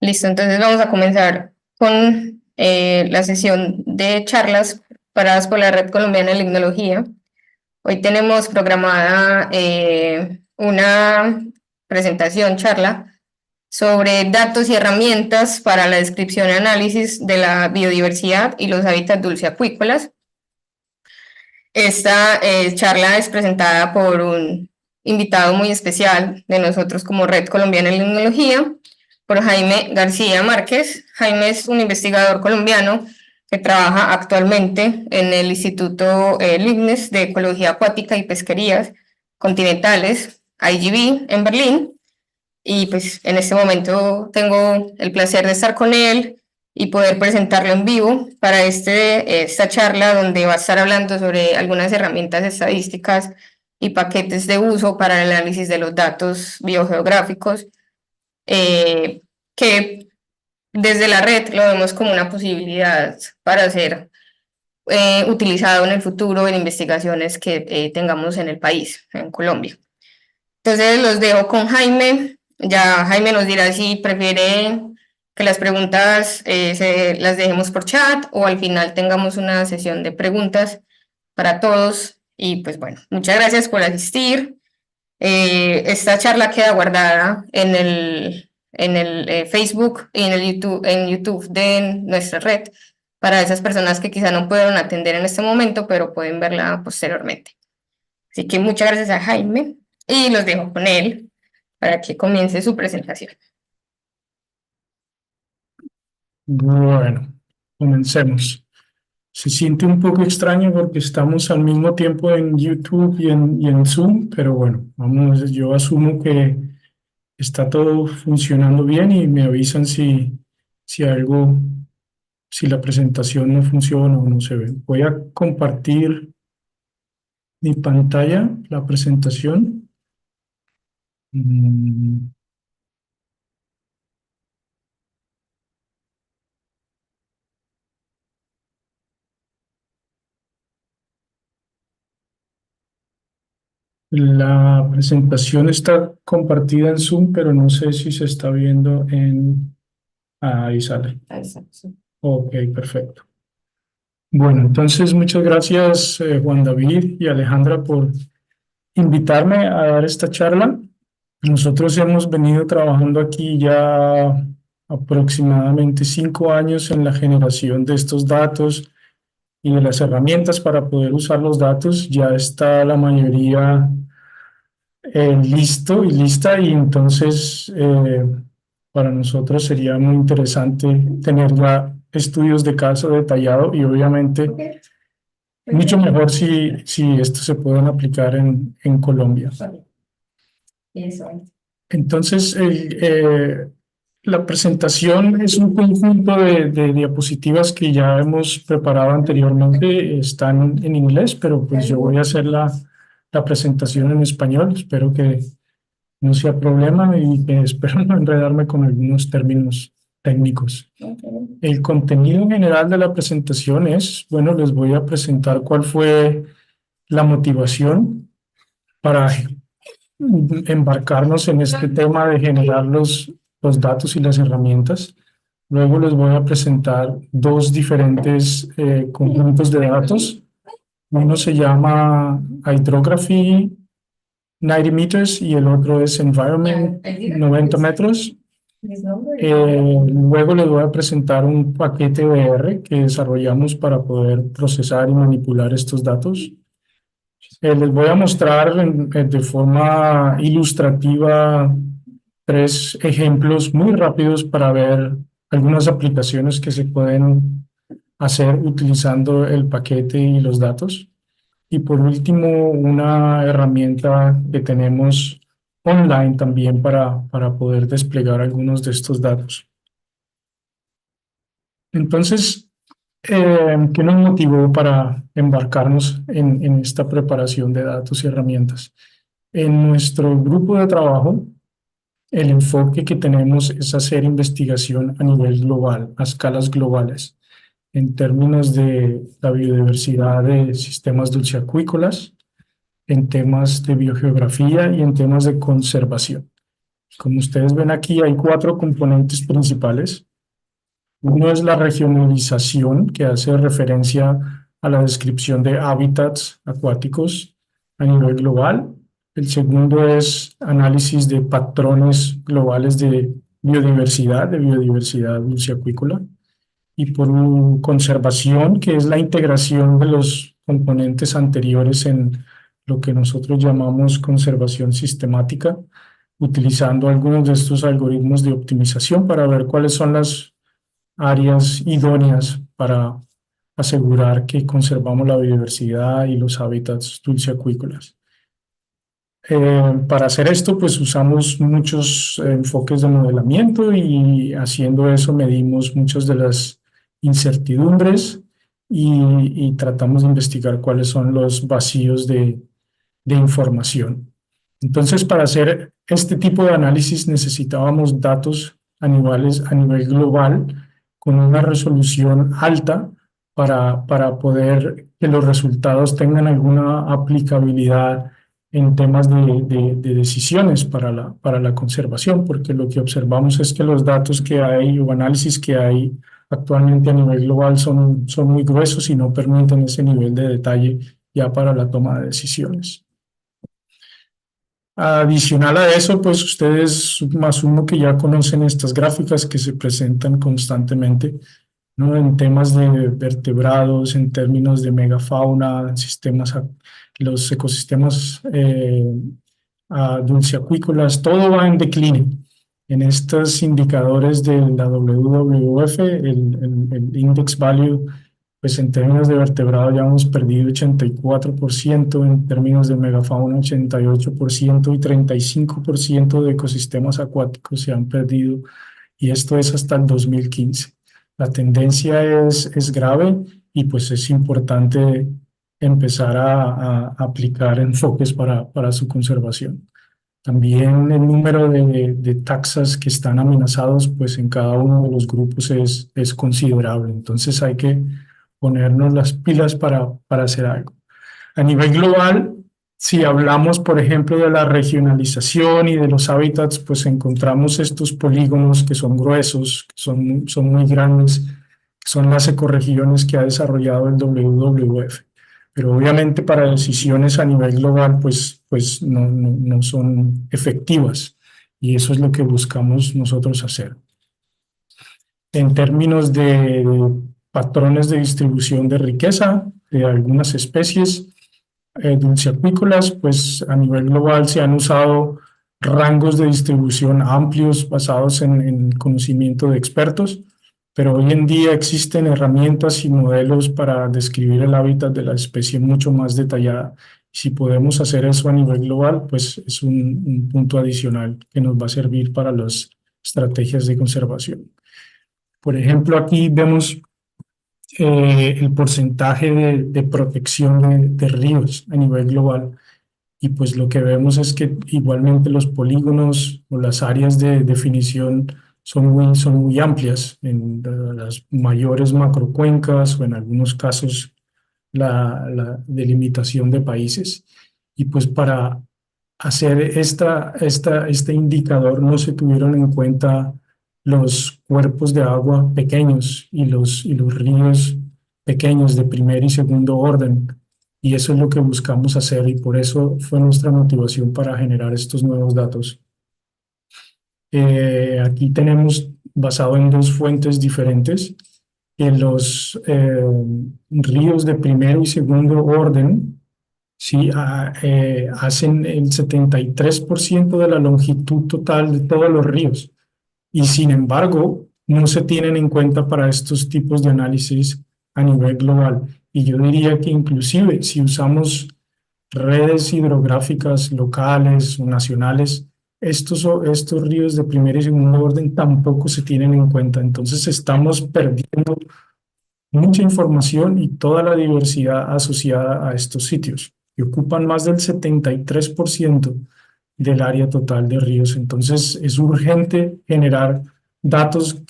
Listo, entonces vamos a comenzar con la sesión de charlas paradas por la Red Colombiana de Limnología. Hoy tenemos programada una presentación, charla, sobre datos y herramientas para la descripción y análisis de la biodiversidad y los hábitats dulceacuícolas. Esta charla es presentada por un invitado muy especial de nosotros como Red Colombiana de Limnología, por Jaime García Márquez. Jaime es un investigador colombiano que trabaja actualmente en el Instituto Leibniz de Ecología Acuática y Pesquerías Continentales, IGB, en Berlín. Y pues en este momento tengo el placer de estar con él y poder presentarlo en vivo para esta charla donde va a estar hablando sobre algunas herramientas estadísticas y paquetes de uso para el análisis de los datos biogeográficos que desde la red lo vemos como una posibilidad para ser utilizado en el futuro en investigaciones que tengamos en el país, en Colombia. Entonces los dejo con Jaime. Ya Jaime nos dirá si prefiere que las preguntas las dejemos por chat o al final tengamos una sesión de preguntas para todos. Y pues bueno, muchas gracias por asistir. Esta charla queda guardada en el Facebook y en YouTube de nuestra red para esas personas que quizá no pudieron atender en este momento, pero pueden verla posteriormente. Así que muchas gracias a Jaime y los dejo con él para que comience su presentación. Bueno, comencemos. Se siente un poco extraño porque estamos al mismo tiempo en YouTube y en Zoom, pero bueno, yo asumo que está todo funcionando bien y me avisan si si la presentación no funciona o no se ve. Voy a compartir mi pantalla, la presentación. Mm, La presentación está compartida en Zoom, pero no sé si se está viendo en... Ahí sale. Ok, perfecto. Bueno, entonces muchas gracias Juan David y Alejandra por invitarme a dar esta charla. Nosotros hemos venido trabajando aquí ya aproximadamente 5 años en la generación de estos datos y de las herramientas para poder usar los datos. Ya está la mayoría listo y lista y entonces para nosotros sería muy interesante tener ya estudios de caso detallado y obviamente mucho mejor si esto se pueden aplicar en Colombia. Entonces, la presentación es un conjunto de diapositivas que ya hemos preparado anteriormente, están en inglés, pero pues yo voy a hacer la presentación en español, espero que no sea problema y que espero no enredarme con algunos términos técnicos. El contenido general de la presentación es, bueno, les voy a presentar cuál fue la motivación para embarcarnos en este tema de generar los datos y las herramientas. Luego les voy a presentar dos diferentes conjuntos de datos. Uno se llama Hydrography 90 meters y el otro es Environment 90 metros. Luego les voy a presentar un paquete VR que desarrollamos para poder procesar y manipular estos datos. Les voy a mostrar de forma ilustrativa 3 ejemplos muy rápidos para ver algunas aplicaciones que se pueden hacer utilizando el paquete y los datos. Y por último, una herramienta que tenemos online también para poder desplegar algunos de estos datos. Entonces, ¿qué nos motivó para embarcarnos en esta preparación de datos y herramientas? En nuestro grupo de trabajo, el enfoque que tenemos es hacer investigación a nivel global, a escalas globales, en términos de la biodiversidad de sistemas dulceacuícolas, en temas de biogeografía y en temas de conservación. Como ustedes ven aquí, hay 4 componentes principales. Uno es la regionalización, que hace referencia a la descripción de hábitats acuáticos a nivel global. El segundo es análisis de patrones globales de biodiversidad dulceacuícola. Y por conservación, que es la integración de los componentes anteriores en lo que nosotros llamamos conservación sistemática, utilizando algunos de estos algoritmos de optimización para ver cuáles son las áreas idóneas para asegurar que conservamos la biodiversidad y los hábitats dulceacuícolas. Para hacer esto, pues usamos muchos enfoques de modelamiento y haciendo eso medimos muchas de las incertidumbres y tratamos de investigar cuáles son los vacíos de información. Entonces, para hacer este tipo de análisis necesitábamos datos a nivel global con una resolución alta para poder que los resultados tengan alguna aplicabilidad en temas de decisiones para la conservación, porque lo que observamos es que los datos que hay o análisis que hay actualmente a nivel global son muy gruesos y no permiten ese nivel de detalle ya para la toma de decisiones. Adicional a eso, pues ustedes asumo que ya conocen estas gráficas que se presentan constantemente, ¿no? En temas de vertebrados, en términos de megafauna, los ecosistemas dulceacuícolas, todo va en declive. En estos indicadores de la WWF, el index value, pues en términos de vertebrado ya hemos perdido 84%, en términos de megafauna 88% y 35% de ecosistemas acuáticos se han perdido, y esto es hasta el 2015. La tendencia es grave y pues es importante empezar a aplicar enfoques para su conservación. También el número de taxas que están amenazados, pues en cada uno de los grupos es considerable. Entonces hay que ponernos las pilas para hacer algo. A nivel global, si hablamos, por ejemplo, de la regionalización y de los hábitats, pues encontramos estos polígonos que son gruesos, que son muy grandes, que son las ecorregiones que ha desarrollado el WWF. Pero obviamente para decisiones a nivel global, pues no son efectivas. Y eso es lo que buscamos nosotros hacer. En términos de patrones de distribución de riqueza de algunas especies dulceacuícolas, pues a nivel global se han usado rangos de distribución amplios basados en conocimiento de expertos, pero hoy en día existen herramientas y modelos para describir el hábitat de la especie mucho más detallada. Si podemos hacer eso a nivel global, pues es un punto adicional que nos va a servir para las estrategias de conservación. Por ejemplo, aquí vemos el porcentaje de protección de ríos a nivel global. Y pues lo que vemos es que igualmente los polígonos o las áreas de definición son muy amplias en las mayores macrocuencas o en algunos casos la delimitación de países. Y pues para hacer este indicador no se tuvieron en cuenta los cuerpos de agua pequeños y los ríos pequeños de primer y segundo orden. Y eso es lo que buscamos hacer y por eso fue nuestra motivación para generar estos nuevos datos. Aquí tenemos, basado en 2 fuentes diferentes, en los ríos de primero y segundo orden, sí, hacen el 73% de la longitud total de todos los ríos. Y sin embargo, no se tienen en cuenta para estos tipos de análisis a nivel global. Y yo diría que inclusive si usamos redes hidrográficas locales o nacionales, estos ríos de primer y segundo orden tampoco se tienen en cuenta. Entonces estamos perdiendo mucha información y toda la diversidad asociada a estos sitios, que ocupan más del 73% del área total de ríos. Entonces es urgente generar datos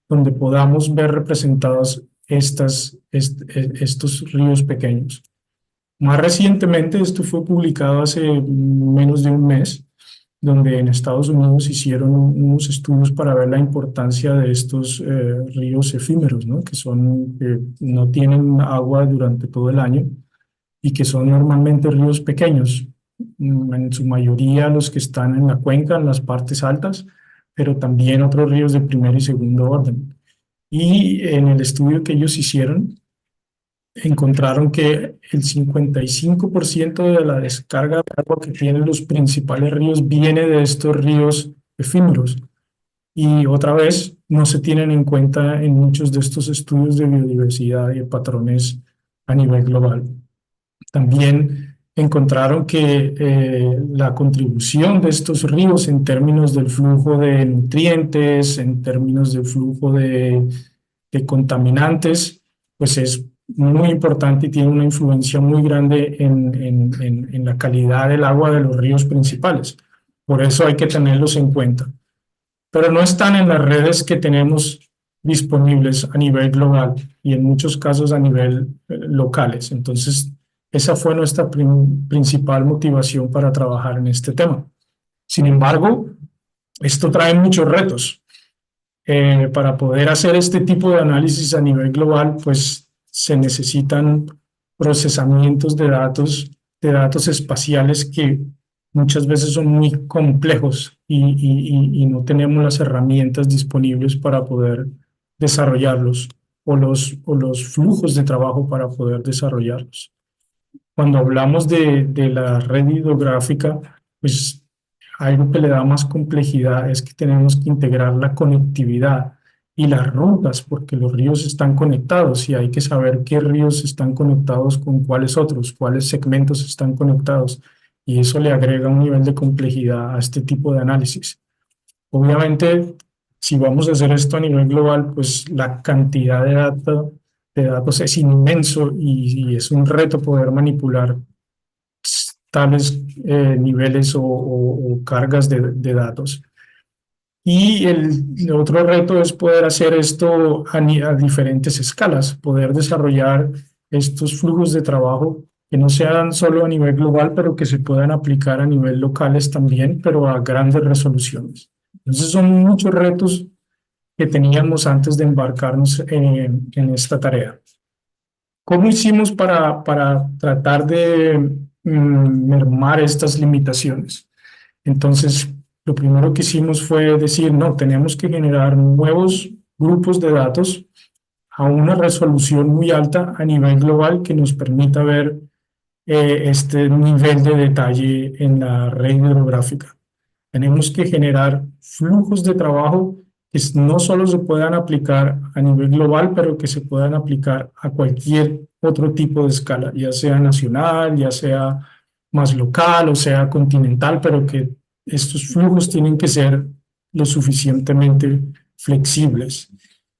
donde podamos ver representados estos ríos pequeños. Más recientemente, esto fue publicado hace menos de un mes, donde en Estados Unidos hicieron unos estudios para ver la importancia de estos ríos efímeros, ¿no? Que no tienen agua durante todo el año y que son normalmente ríos pequeños, en su mayoría los que están en la cuenca, en las partes altas, pero también otros ríos de primer y segundo orden. Y en el estudio que ellos hicieron, encontraron que el 55% de la descarga de agua que tienen los principales ríos viene de estos ríos efímeros. Y otra vez, no se tienen en cuenta en muchos de estos estudios de biodiversidad y de patrones a nivel global. También encontraron que la contribución de estos ríos en términos del flujo de nutrientes, en términos del flujo de contaminantes, pues es muy importante y tiene una influencia muy grande en la calidad del agua de los ríos principales. Por eso hay que tenerlos en cuenta. Pero no están en las redes que tenemos disponibles a nivel global y en muchos casos a nivel locales. Entonces, esa fue nuestra principal motivación para trabajar en este tema. Sin embargo, esto trae muchos retos. Para poder hacer este tipo de análisis a nivel global, pues se necesitan procesamientos de datos espaciales que muchas veces son muy complejos y no tenemos las herramientas disponibles para poder desarrollarlos o los flujos de trabajo para poder desarrollarlos. Cuando hablamos de la red hidrográfica, pues algo que le da más complejidad es que tenemos que integrar la conectividad y las rutas, porque los ríos están conectados y hay que saber qué ríos están conectados con cuáles otros, cuáles segmentos están conectados. Y eso le agrega un nivel de complejidad a este tipo de análisis. Obviamente, si vamos a hacer esto a nivel global, pues la cantidad de datos es inmenso y es un reto poder manipular tales niveles o cargas de datos. Y el otro reto es poder hacer esto a diferentes escalas, poder desarrollar estos flujos de trabajo que no sean solo a nivel global, pero que se puedan aplicar a nivel locales también, pero a grandes resoluciones. Entonces son muchos retos que teníamos antes de embarcarnos en esta tarea. ¿Cómo hicimos para tratar de mermar estas limitaciones? Entonces, lo primero que hicimos fue decir, no, tenemos que generar nuevos grupos de datos a una resolución muy alta a nivel global que nos permita ver este nivel de detalle en la red hidrográfica. Tenemos que generar flujos de trabajo que no solo se puedan aplicar a nivel global, pero que se puedan aplicar a cualquier otro tipo de escala, ya sea nacional, ya sea más local o sea continental, pero que estos flujos tienen que ser lo suficientemente flexibles.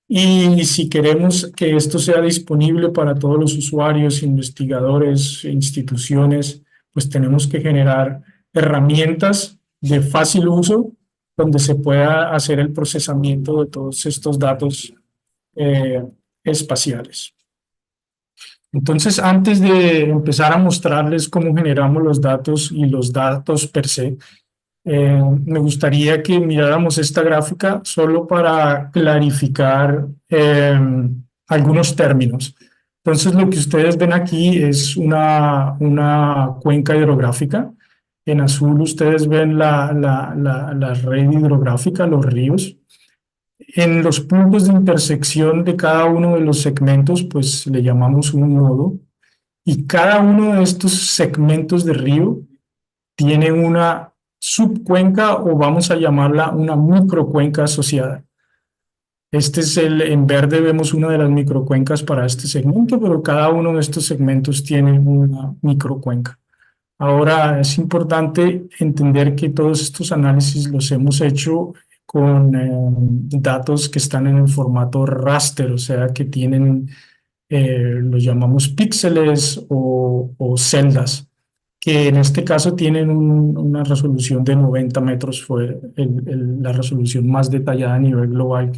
Y si queremos que esto sea disponible para todos los usuarios, investigadores, instituciones, pues tenemos que generar herramientas de fácil uso donde se pueda hacer el procesamiento de todos estos datos espaciales. Entonces, antes de empezar a mostrarles cómo generamos los datos y los datos per se, me gustaría que miráramos esta gráfica solo para clarificar algunos términos. Entonces, lo que ustedes ven aquí es una cuenca hidrográfica. En azul ustedes ven la red hidrográfica, los ríos. En los puntos de intersección de cada uno de los segmentos, pues le llamamos un nodo. Y cada uno de estos segmentos de río tiene una subcuenca o vamos a llamarla una microcuenca asociada. En verde vemos una de las microcuencas para este segmento, pero cada uno de estos segmentos tiene una microcuenca. Ahora es importante entender que todos estos análisis los hemos hecho con datos que están en el formato raster, o sea que tienen, los llamamos píxeles o celdas, que en este caso tienen una resolución de 90 metros, fue la resolución más detallada a nivel global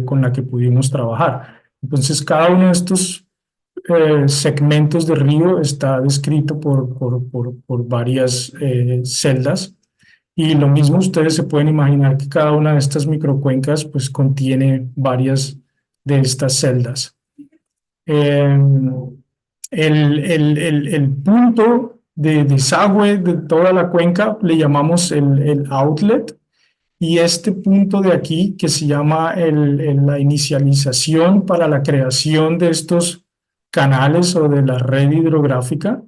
con la que pudimos trabajar. Entonces, cada uno de estos segmentos de río está descrito por varias celdas Y lo mismo ustedes se pueden imaginar que cada una de estas microcuencas pues contiene varias de estas celdas. Eh, el punto de desagüe de toda la cuenca le llamamos el outlet, y este punto de aquí que se llama la inicialización para la creación de estos canales o de la red hidrográfica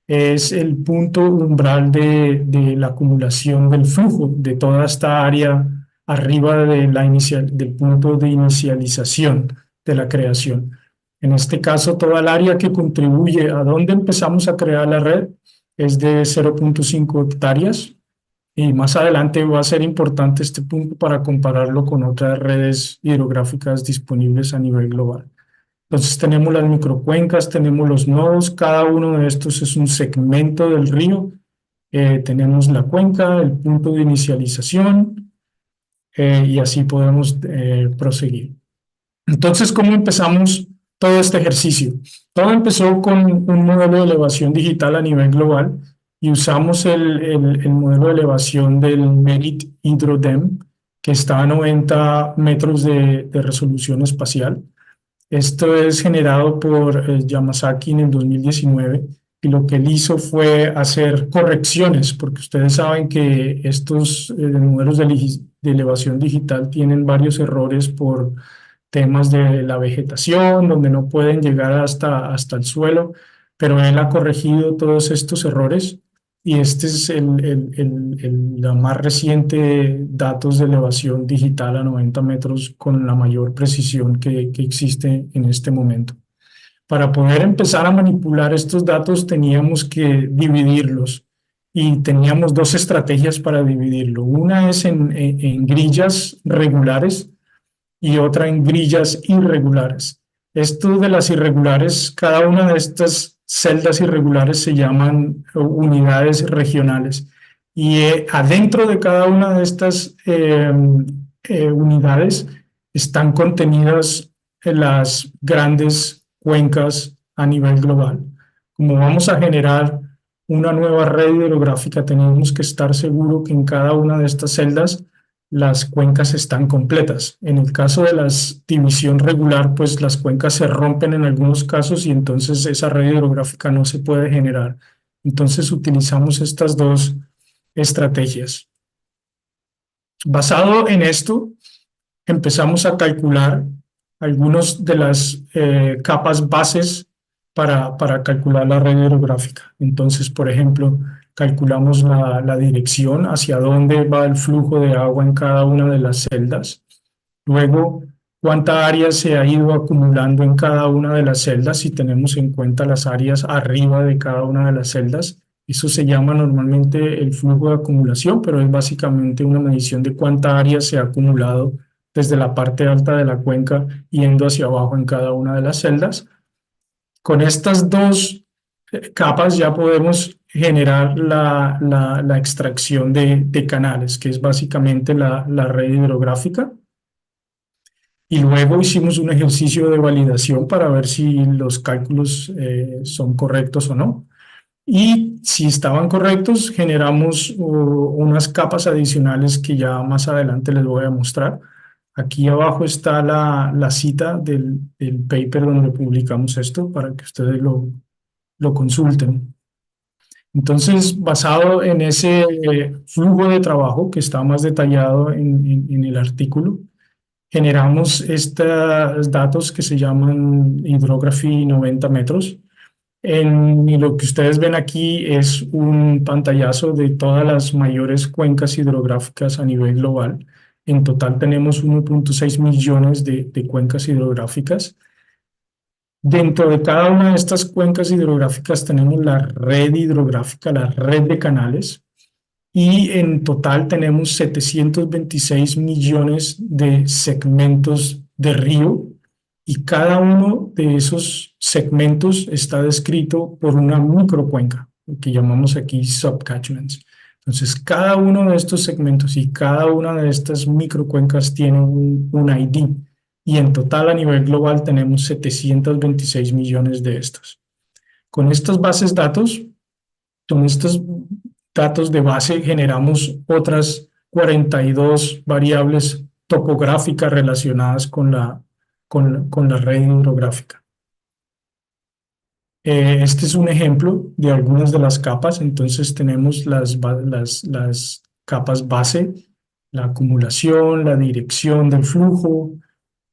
es el punto umbral de la acumulación del flujo de toda esta área arriba de del punto de inicialización de la creación. En este caso, toda el área que contribuye a donde empezamos a crear la red es de 0.5 hectáreas, y más adelante va a ser importante este punto para compararlo con otras redes hidrográficas disponibles a nivel global. Entonces tenemos las microcuencas, tenemos los nodos, cada uno de estos es un segmento del río. Tenemos la cuenca, el punto de inicialización, y así podemos proseguir. Entonces, ¿cómo empezamos todo este ejercicio? Todo empezó con un modelo de elevación digital a nivel global y usamos el modelo de elevación del Merit HydroDEM, que está a 90 metros de resolución espacial. Esto es generado por Yamasaki en el 2019, y lo que él hizo fue hacer correcciones, porque ustedes saben que estos modelos de elevación digital tienen varios errores por temas de la vegetación, donde no pueden llegar hasta el suelo, pero él ha corregido todos estos errores, y este es la más reciente datos de elevación digital a 90 metros con la mayor precisión que existe en este momento. Para poder empezar a manipular estos datos teníamos que dividirlos, y teníamos dos estrategias para dividirlo. Una es en grillas regulares y otra en grillas irregulares. Esto de las irregulares, cada una de estas celdas irregulares se llaman unidades regionales, y adentro de cada una de estas unidades están contenidas las grandes cuencas a nivel global. Como vamos a generar una nueva red hidrográfica, tenemos que estar seguros que en cada una de estas celdas las cuencas están completas. En el caso de la división regular, pues las cuencas se rompen en algunos casos y entonces esa red hidrográfica no se puede generar. Entonces utilizamos estas dos estrategias. Basado en esto, empezamos a calcular algunas de las capas bases para calcular la red hidrográfica. Entonces, por ejemplo, calculamos la dirección, hacia dónde va el flujo de agua en cada una de las celdas. Luego, cuánta área se ha ido acumulando en cada una de las celdas, si tenemos en cuenta las áreas arriba de cada una de las celdas. Eso se llama normalmente el flujo de acumulación, pero es básicamente una medición de cuánta área se ha acumulado desde la parte alta de la cuenca yendo hacia abajo en cada una de las celdas. Con estas dos capas ya podemos generar la extracción de canales, que es básicamente la red hidrográfica. Y luego hicimos un ejercicio de validación para ver si los cálculos son correctos o no. Y si estaban correctos, generamos unas capas adicionales que ya más adelante les voy a mostrar. Aquí abajo está la cita del paper donde publicamos esto para que ustedes lo consulten. Entonces, basado en ese flujo de trabajo que está más detallado en el artículo, generamos estos datos que se llaman Hydrography 90 metros. Y lo que ustedes ven aquí es un pantallazo de todas las mayores cuencas hidrográficas a nivel global. En total tenemos 1.6 millones de cuencas hidrográficas. Dentro de cada una de estas cuencas hidrográficas tenemos la red hidrográfica, la red de canales, y en total tenemos 726 millones de segmentos de río, y cada uno de esos segmentos está descrito por una microcuenca, que llamamos aquí subcatchments. Entonces, cada uno de estos segmentos y cada una de estas microcuencas tiene un ID, y en total a nivel global tenemos 726 millones de estos. Con estas bases datos, con estos datos de base, generamos otras 42 variables topográficas relacionadas con la red hidrográfica. Este es un ejemplo de algunas de las capas. Entonces tenemos las capas base, la acumulación, la dirección del flujo.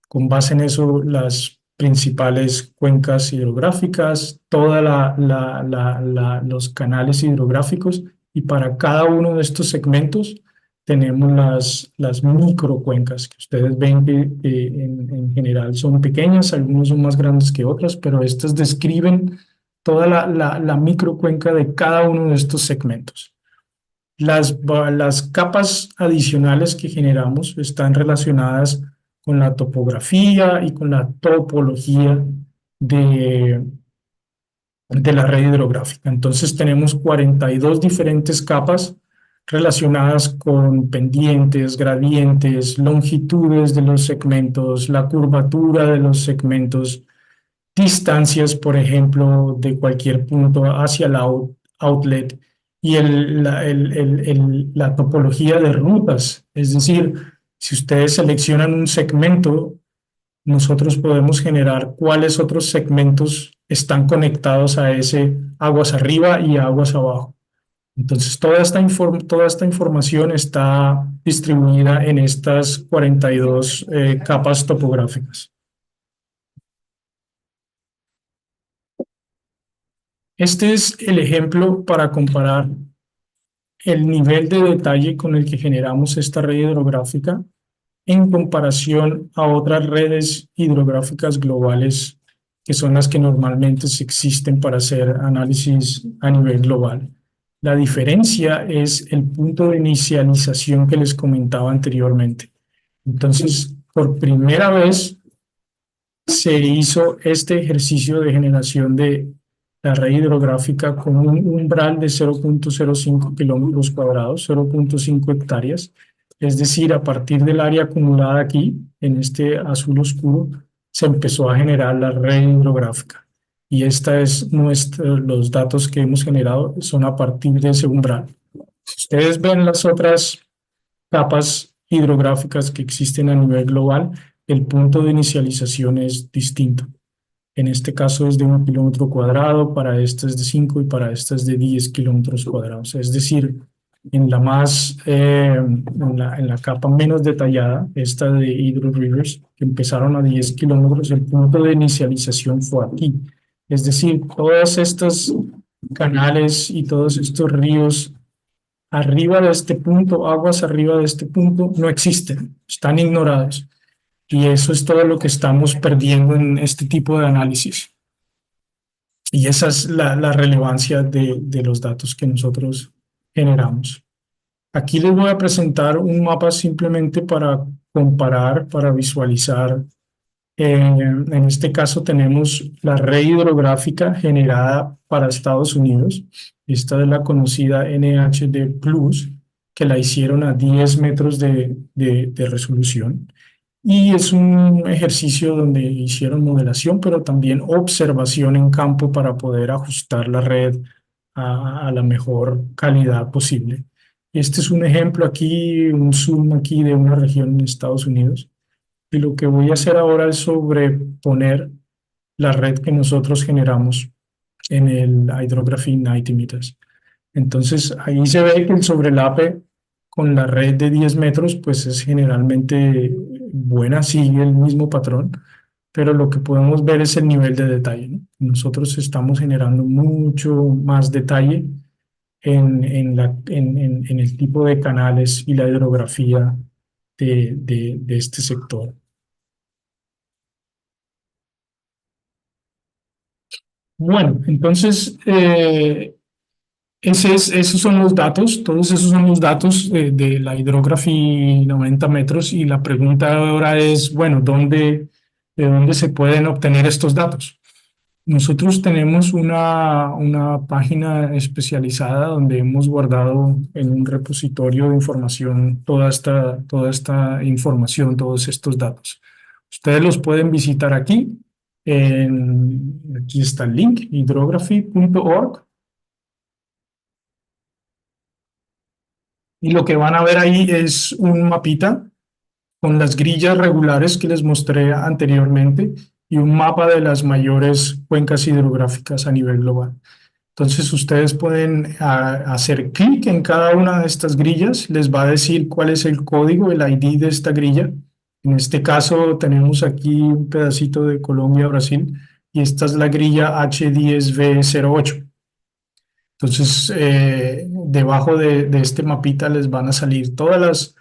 Con base en eso, las principales cuencas hidrográficas, todos los canales hidrográficos, y para cada uno de estos segmentos tenemos las microcuencas, que ustedes ven que en general son pequeñas, algunos son más grandes que otras, pero estas describen toda la microcuenca de cada uno de estos segmentos. Las capas adicionales que generamos están relacionadas con la topografía y con la topología de la red hidrográfica. Entonces tenemos 42 diferentes capas relacionadas con pendientes, gradientes, longitudes de los segmentos, la curvatura de los segmentos, distancias, por ejemplo, de cualquier punto hacia el outlet, y la topología de rutas. Es decir, si ustedes seleccionan un segmento, nosotros podemos generar cuáles otros segmentos están conectados a ese aguas arriba y aguas abajo. Entonces, toda esta información está distribuida en estas 42 capas topográficas. Este es el ejemplo para comparar el nivel de detalle con el que generamos esta red hidrográfica en comparación a otras redes hidrográficas globales, que son las que normalmente existen para hacer análisis a nivel global. La diferencia es el punto de inicialización que les comentaba anteriormente. Entonces, por primera vez se hizo este ejercicio de generación de la red hidrográfica con un umbral de 0.05 kilómetros cuadrados, 0.5 hectáreas. Es decir, a partir del área acumulada aquí, en este azul oscuro, se empezó a generar la red hidrográfica. Y los datos que hemos generado son a partir de ese umbral. Si ustedes ven las otras capas hidrográficas que existen a nivel global, el punto de inicialización es distinto. En este caso es de 1 kilómetro cuadrado, para esta es de 5 y para esta es de 10 kilómetros cuadrados. Es decir, en la capa menos detallada, esta de Hydro Rivers, que empezaron a 10 kilómetros, el punto de inicialización fue aquí. Es decir, todos estos canales y todos estos ríos arriba de este punto, aguas arriba de este punto, no existen, están ignorados. Y eso es todo lo que estamos perdiendo en este tipo de análisis. Y esa es la relevancia de los datos que nosotros generamos. Aquí les voy a presentar un mapa simplemente para comparar, para visualizar. En este caso tenemos la red hidrográfica generada para Estados Unidos. Esta es la conocida NHD Plus, que la hicieron a 10 metros de resolución. Y es un ejercicio donde hicieron modelación, pero también observación en campo para poder ajustar la red a la mejor calidad posible. Este es un ejemplo aquí, un zoom aquí de una región en Estados Unidos. Y lo que voy a hacer ahora es sobreponer la red que nosotros generamos en el Hydrography 90 meters. Entonces ahí se ve que el sobrelape con la red de 10 metros pues es generalmente buena, sigue el mismo patrón, pero lo que podemos ver es el nivel de detalle, ¿no? Nosotros estamos generando mucho más detalle en el tipo de canales y la hidrografía de este sector. Bueno, entonces esos son los datos, todos esos son los datos de la Hydrography 90 metros, y la pregunta ahora es, bueno, ¿de dónde se pueden obtener estos datos? Nosotros tenemos una página especializada donde hemos guardado en un repositorio de información toda esta información, todos estos datos. Ustedes los pueden visitar aquí. Aquí está el link, hydrography.org. Y lo que van a ver ahí es un mapita con las grillas regulares que les mostré anteriormente y un mapa de las mayores cuencas hidrográficas a nivel global. Entonces ustedes pueden hacer clic en cada una de estas grillas, les va a decir cuál es el código, el ID de esta grilla. En este caso tenemos aquí un pedacito de Colombia, Brasil, y esta es la grilla H10V08. Entonces, debajo de este mapita les van a salir todas las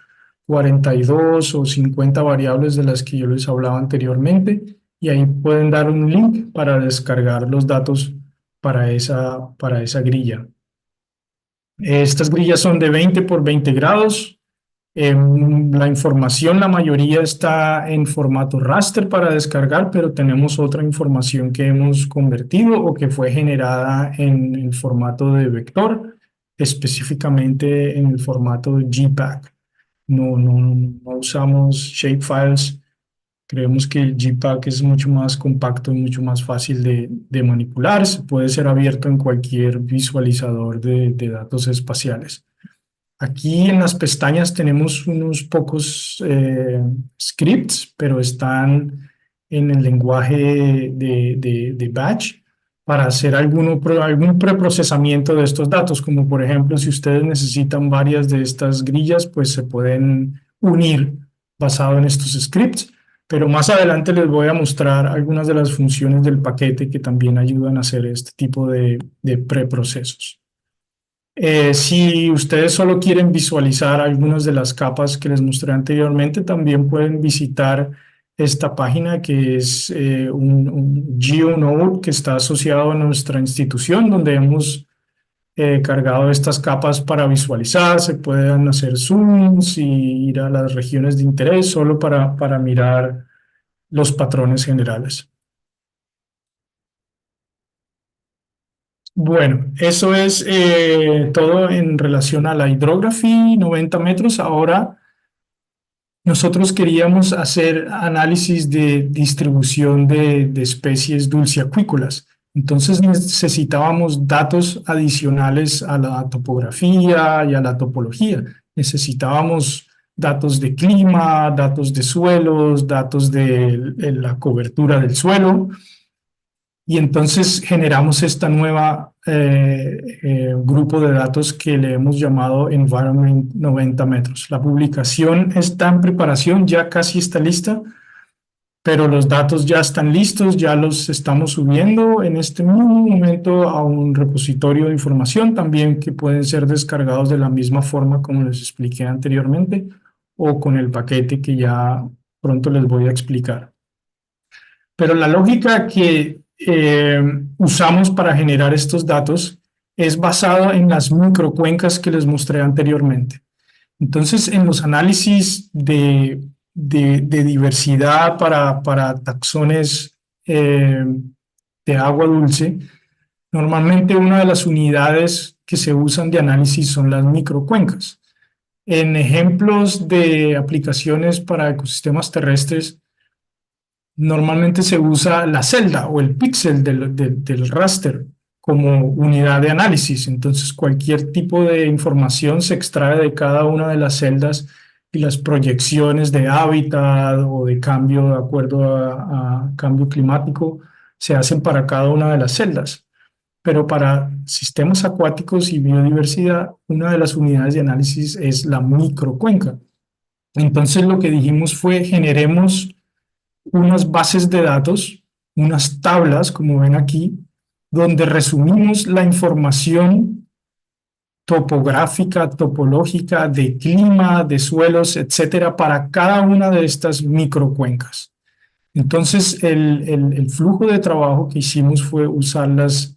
42 o 50 variables de las que yo les hablaba anteriormente y ahí pueden dar un link para descargar los datos para esa grilla. Estas grillas son de 20 por 20 grados. La información, la mayoría está en formato raster para descargar, pero tenemos otra información que hemos convertido o que fue generada en el formato de vector, específicamente en el formato JPEG. No usamos shapefiles. Creemos que el JPEG es mucho más compacto y mucho más fácil de manipular. Se puede ser abierto en cualquier visualizador de datos espaciales. Aquí en las pestañas tenemos unos pocos scripts, pero están en el lenguaje de batch para hacer algún preprocesamiento de estos datos, como por ejemplo, si ustedes necesitan varias de estas grillas, pues se pueden unir basado en estos scripts, pero más adelante les voy a mostrar algunas de las funciones del paquete que también ayudan a hacer este tipo de preprocesos. Si ustedes solo quieren visualizar algunas de las capas que les mostré anteriormente, también pueden visitar esta página que es un GeoNode que está asociado a nuestra institución, donde hemos cargado estas capas para visualizar. Se pueden hacer zooms y ir a las regiones de interés solo para mirar los patrones generales. Bueno, eso es todo en relación a la Hydrography 90 metros. Ahora nosotros queríamos hacer análisis de distribución de especies dulceacuícolas. Entonces necesitábamos datos adicionales a la topografía y a la topología. Necesitábamos datos de clima, datos de suelos, datos de la cobertura del suelo. Y entonces generamos esta nueva grupo de datos que le hemos llamado Environment 90 metros. La publicación está en preparación, ya casi está lista, pero los datos ya están listos, ya los estamos subiendo en este mismo momento a un repositorio de información también que pueden ser descargados de la misma forma como les expliqué anteriormente o con el paquete que ya pronto les voy a explicar. Pero la lógica que usamos para generar estos datos es basado en las microcuencas que les mostré anteriormente. Entonces, en los análisis de diversidad para taxones de agua dulce, normalmente una de las unidades que se usan de análisis son las microcuencas. En ejemplos de aplicaciones para ecosistemas terrestres, normalmente se usa la celda o el píxel del raster como unidad de análisis. Entonces, cualquier tipo de información se extrae de cada una de las celdas y las proyecciones de hábitat o de cambio de acuerdo a cambio climático se hacen para cada una de las celdas. Pero para sistemas acuáticos y biodiversidad, una de las unidades de análisis es la microcuenca. Entonces, lo que dijimos fue generemos unas bases de datos, unas tablas, como ven aquí, donde resumimos la información topográfica, topológica, de clima, de suelos, etcétera, para cada una de estas microcuencas. Entonces, el flujo de trabajo que hicimos fue usar las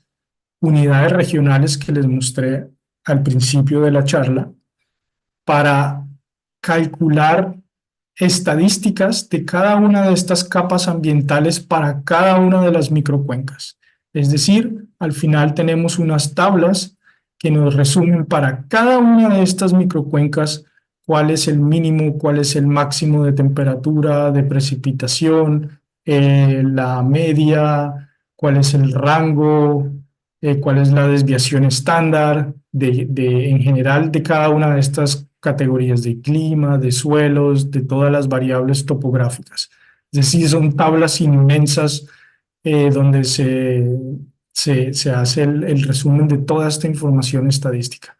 unidades regionales que les mostré al principio de la charla para calcular estadísticas de cada una de estas capas ambientales para cada una de las microcuencas. Es decir, al final tenemos unas tablas que nos resumen para cada una de estas microcuencas cuál es el mínimo, cuál es el máximo de temperatura, de precipitación, la media, cuál es el rango, cuál es la desviación estándar, en general de cada una de estas categorías de clima, de suelos, de todas las variables topográficas. Es decir, son tablas inmensas donde se hace el resumen de toda esta información estadística.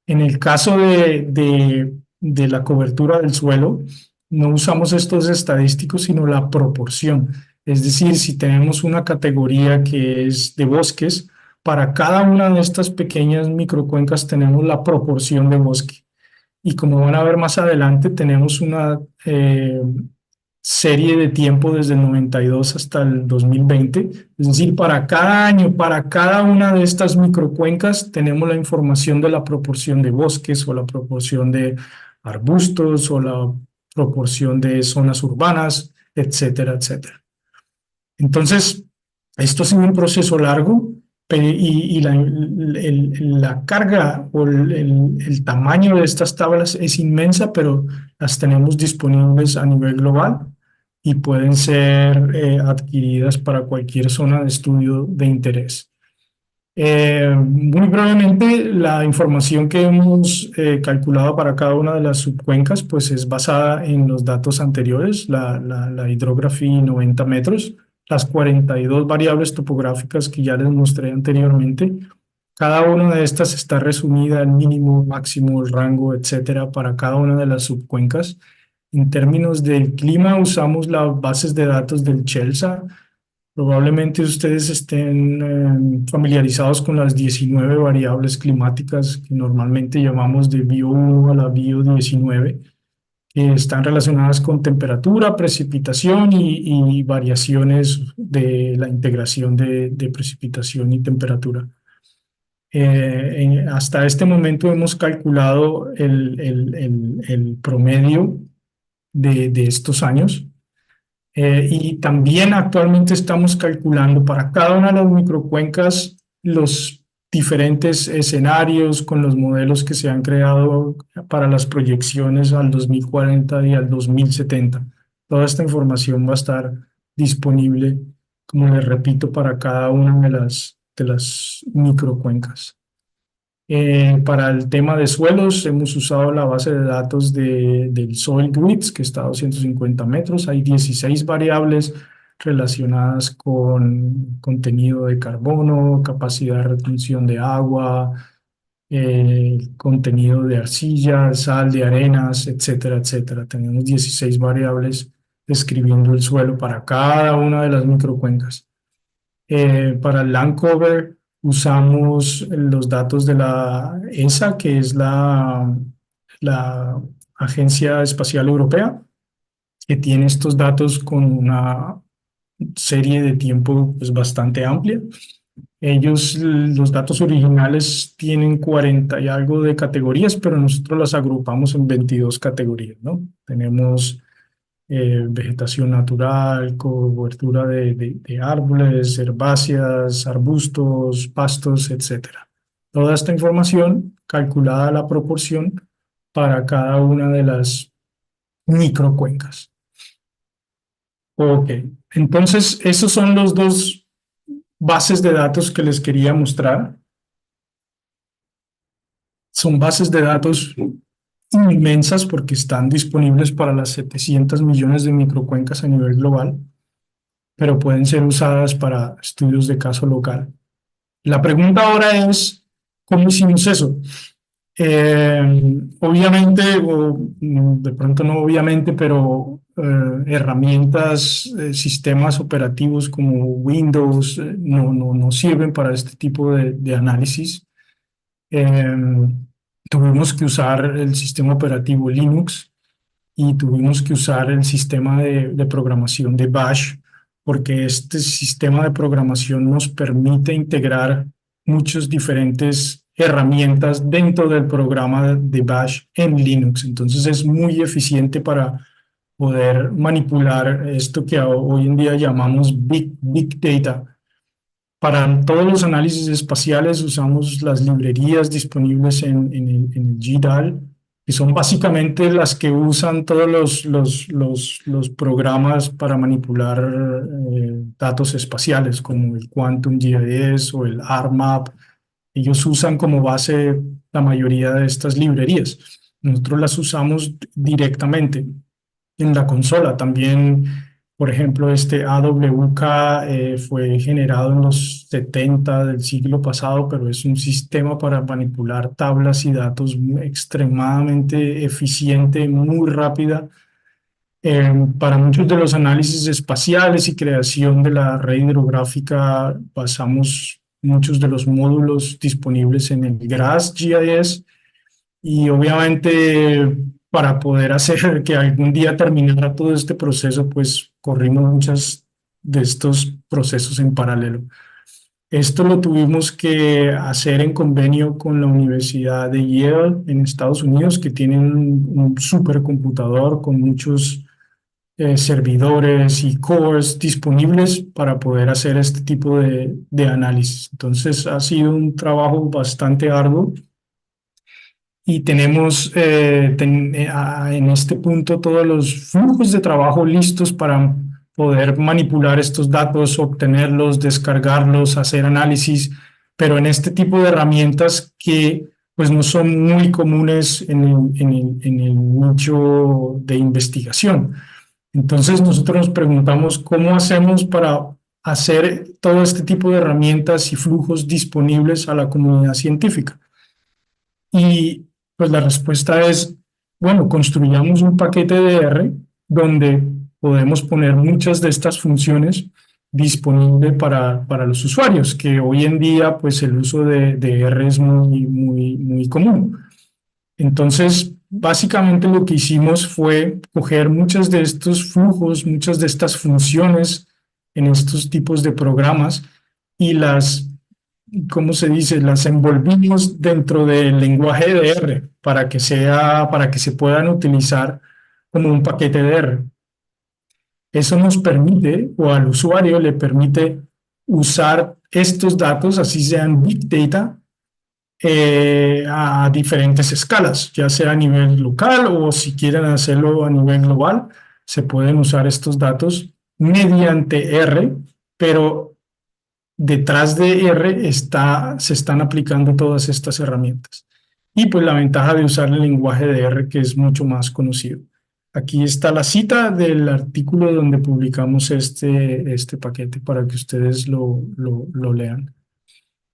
En el caso de la cobertura del suelo, no usamos estos estadísticos, sino la proporción. Es decir, si tenemos una categoría que es de bosques, para cada una de estas pequeñas microcuencas tenemos la proporción de bosque. Y como van a ver más adelante, tenemos una serie de tiempo desde el 92 hasta el 2020. Es decir, para cada año, para cada una de estas microcuencas, tenemos la información de la proporción de bosques o la proporción de arbustos o la proporción de zonas urbanas, etcétera, etcétera. Entonces, esto ha sido un proceso largo y la carga o el tamaño de estas tablas es inmensa, pero las tenemos disponibles a nivel global y pueden ser adquiridas para cualquier zona de estudio de interés. Muy brevemente, la información que hemos calculado para cada una de las subcuencas pues es basada en los datos anteriores, la hydrography 90 metros, las 42 variables topográficas que ya les mostré anteriormente. Cada una de estas está resumida, el mínimo, máximo, el rango, etcétera, para cada una de las subcuencas. En términos del clima, usamos las bases de datos del CHELSA. Probablemente ustedes estén familiarizados con las 19 variables climáticas que normalmente llamamos de Bio 1 a la Bio 19, que están relacionadas con temperatura, precipitación y variaciones de la integración de precipitación y temperatura. Hasta este momento hemos calculado el promedio de estos años. Y también actualmente estamos calculando para cada una de las microcuencas los diferentes escenarios con los modelos que se han creado para las proyecciones al 2040 y al 2070. Toda esta información va a estar disponible, como les repito, para cada una de las microcuencas. Para el tema de suelos, hemos usado la base de datos del Soil Grids, que está a 250 metros. Hay 16 variables relacionadas con contenido de carbono, capacidad de retención de agua, contenido de arcilla, sal, de arenas, etcétera, etcétera. Tenemos 16 variables describiendo el suelo para cada una de las microcuencas. Para el land cover, usamos los datos de la ESA, que es la Agencia Espacial Europea, que tiene estos datos con una serie de tiempo pues, bastante amplia. Ellos, los datos originales tienen 40 y algo de categorías, pero nosotros las agrupamos en 22 categorías, ¿no? Tenemos vegetación natural, cobertura de árboles, herbáceas, arbustos, pastos, etcétera. Toda esta información calculada a la proporción para cada una de las microcuencas. Ok, entonces esos son los dos bases de datos que les quería mostrar. Son bases de datos inmensas porque están disponibles para las 700 millones de microcuencas a nivel global, pero pueden ser usadas para estudios de caso local. La pregunta ahora es, ¿cómo hicimos eso? Obviamente, o de pronto no obviamente, pero herramientas, sistemas operativos como Windows no sirven para este tipo de análisis. Tuvimos que usar el sistema operativo Linux y tuvimos que usar el sistema de programación de Bash, porque este sistema de programación nos permite integrar muchas diferentes herramientas dentro del programa de Bash en Linux. Entonces es muy eficiente para poder manipular esto que hoy en día llamamos Big Data. Para todos los análisis espaciales usamos las librerías disponibles en el GDAL, que son básicamente las que usan todos los programas para manipular datos espaciales, como el Quantum GIS o el ArcMap, Ellos usan como base la mayoría de estas librerías. Nosotros las usamos directamente en la consola. También, por ejemplo, este AWK fue generado en los 70 del siglo pasado, pero es un sistema para manipular tablas y datos extremadamente eficiente, muy rápida. Para muchos de los análisis espaciales y creación de la red hidrográfica, basamos muchos de los módulos disponibles en el GRASS-GIS y obviamente para poder hacer que algún día terminara todo este proceso, pues corrimos muchos de estos procesos en paralelo. Esto lo tuvimos que hacer en convenio con la Universidad de Yale en Estados Unidos, que tienen un supercomputador con muchos servidores y cores disponibles para poder hacer este tipo de análisis. Entonces ha sido un trabajo bastante arduo y tenemos en este punto todos los flujos de trabajo listos para poder manipular estos datos, obtenerlos, descargarlos, hacer análisis, pero en este tipo de herramientas que pues no son muy comunes en el nicho de investigación. Entonces nosotros nos preguntamos cómo hacemos para hacer todo este tipo de herramientas y flujos disponibles a la comunidad científica. Y pues la respuesta es, bueno, construyamos un paquete de R donde podemos poner muchas de estas funciones disponibles para los usuarios, que hoy en día pues el uso de R es muy común. Entonces, básicamente lo que hicimos fue coger muchos de estos flujos, muchas de estas funciones en estos tipos de programas y las, ¿cómo se dice? Las envolvimos dentro del lenguaje de R para que se puedan utilizar como un paquete de R. Eso nos permite, o al usuario le permite usar estos datos, así sean Big Data, a diferentes escalas, ya sea a nivel local o si quieren hacerlo a nivel global, se pueden usar estos datos mediante R, pero detrás de R se están aplicando todas estas herramientas. Y pues la ventaja de usar el lenguaje de R, que es mucho más conocido. Aquí está la cita del artículo donde publicamos este paquete para que ustedes lo lean.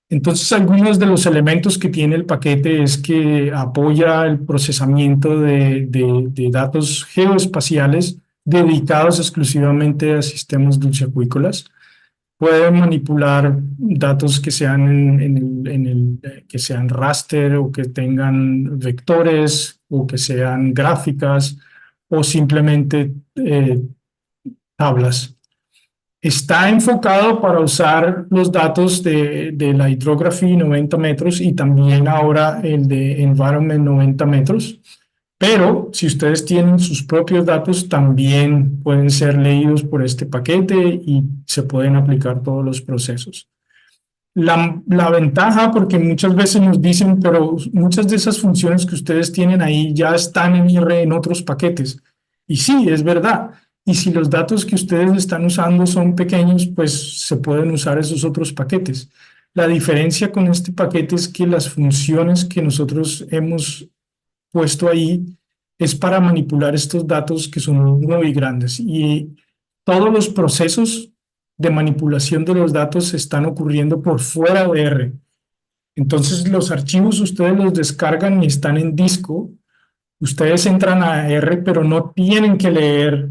Entonces, algunos de los elementos que tiene el paquete es que apoya el procesamiento de datos geoespaciales dedicados exclusivamente a sistemas dulceacuícolas. Puede manipular datos que sean que sean raster o que tengan vectores o que sean gráficas o simplemente tablas. Está enfocado para usar los datos de la Hydrography 90 metros y también ahora el de Environment 90 metros. Pero si ustedes tienen sus propios datos, también pueden ser leídos por este paquete y se pueden aplicar todos los procesos. La ventaja, porque muchas veces nos dicen, pero muchas de esas funciones que ustedes tienen ahí ya están en R en otros paquetes. Y sí, es verdad. Y si los datos que ustedes están usando son pequeños, pues se pueden usar esos otros paquetes. La diferencia con este paquete es que las funciones que nosotros hemos puesto ahí es para manipular estos datos que son muy grandes. Y todos los procesos de manipulación de los datos están ocurriendo por fuera de R. Entonces los archivos ustedes los descargan y están en disco. Ustedes entran a R, pero no tienen que leer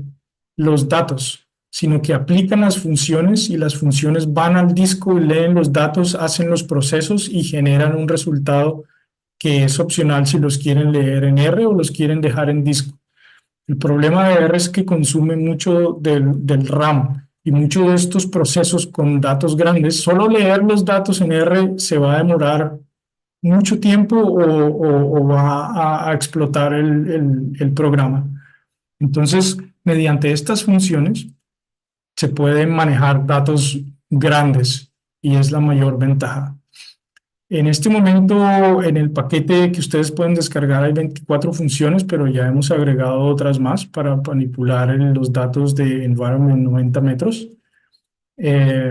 los datos, sino que aplican las funciones y las funciones van al disco y leen los datos, hacen los procesos y generan un resultado que es opcional si los quieren leer en R o los quieren dejar en disco. El problema de R es que consume mucho del RAM y muchos de estos procesos con datos grandes, solo leer los datos en R se va a demorar mucho tiempo o va a explotar el programa. Entonces, mediante estas funciones se pueden manejar datos grandes y es la mayor ventaja. En este momento, en el paquete que ustedes pueden descargar hay 24 funciones, pero ya hemos agregado otras más para manipular los datos de Environment 90 metros.